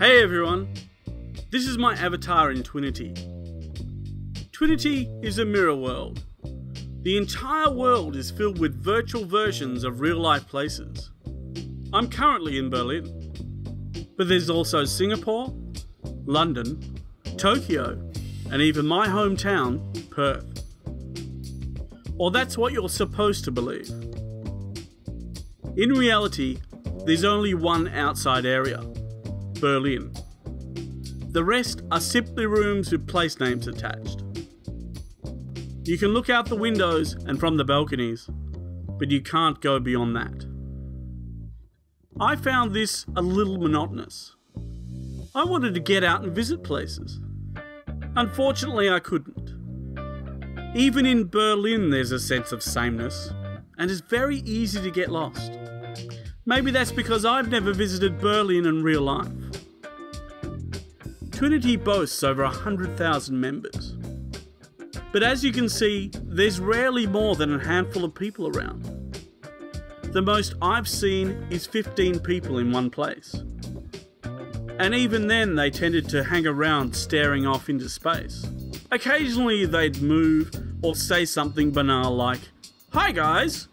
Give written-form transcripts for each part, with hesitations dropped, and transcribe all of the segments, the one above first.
Hey everyone, this is my avatar in Twinity. Twinity is a mirror world. The entire world is filled with virtual versions of real-life places. I'm currently in Berlin, but there's also Singapore, London, Tokyo, and even my hometown, Perth. Or that's what you're supposed to believe. In reality, there's only one outside area, Berlin. The rest are simply rooms with place names attached. You can look out the windows and from the balconies, but you can't go beyond that. I found this a little monotonous. I wanted to get out and visit places. Unfortunately, I couldn't. Even in Berlin, there's a sense of sameness, and it's very easy to get lost. Maybe that's because I've never visited Berlin in real life. Twinity boasts over 100,000 members. But as you can see, there's rarely more than a handful of people around. The most I've seen is 15 people in one place. And even then they tended to hang around staring off into space. Occasionally they'd move or say something banal like, "Hi guys,"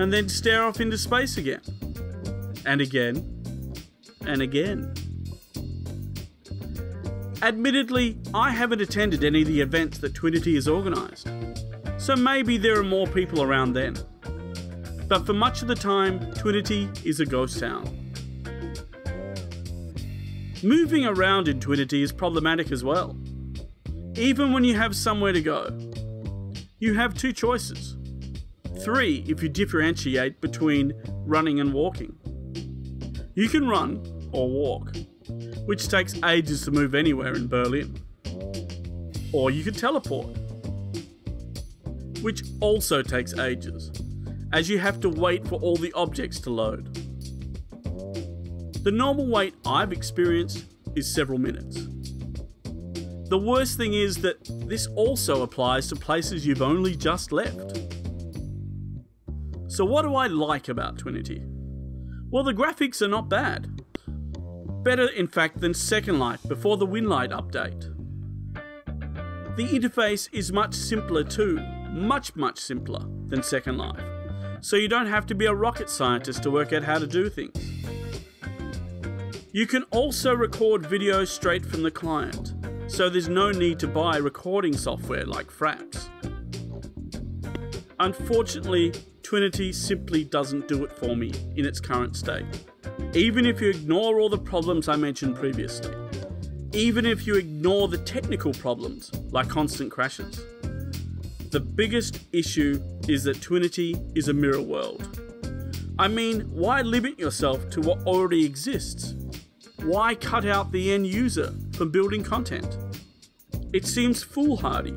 and then stare off into space again. And again. And again. Admittedly, I haven't attended any of the events that Twinity has organised, so maybe there are more people around then. But for much of the time, Twinity is a ghost town. Moving around in Twinity is problematic as well. Even when you have somewhere to go, you have two choices. 3 if you differentiate between running and walking. You can run or walk, which takes ages to move anywhere in Berlin. Or you can teleport, which also takes ages, as you have to wait for all the objects to load. The normal wait I've experienced is several minutes. The worst thing is that this also applies to places you've only just left. So what do I like about Twinity? Well, the graphics are not bad. Better, in fact, than Second Life before the Winlight update. The interface is much simpler too, much simpler than Second Life, so you don't have to be a rocket scientist to work out how to do things. You can also record videos straight from the client, so there's no need to buy recording software like Fraps. Unfortunately, Twinity simply doesn't do it for me in its current state. Even if you ignore all the problems I mentioned previously. Even if you ignore the technical problems, like constant crashes. The biggest issue is that Twinity is a mirror world. I mean, why limit yourself to what already exists? Why cut out the end user from building content? It seems foolhardy.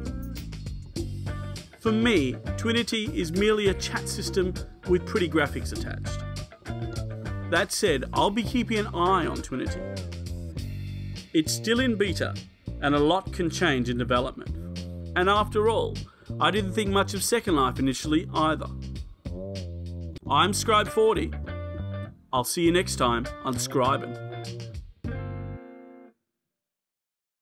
For me, Twinity is merely a chat system with pretty graphics attached. That said, I'll be keeping an eye on Twinity. It's still in beta, and a lot can change in development. And after all, I didn't think much of Second Life initially either. I'm Scribe40. I'll see you next time on Skribbin.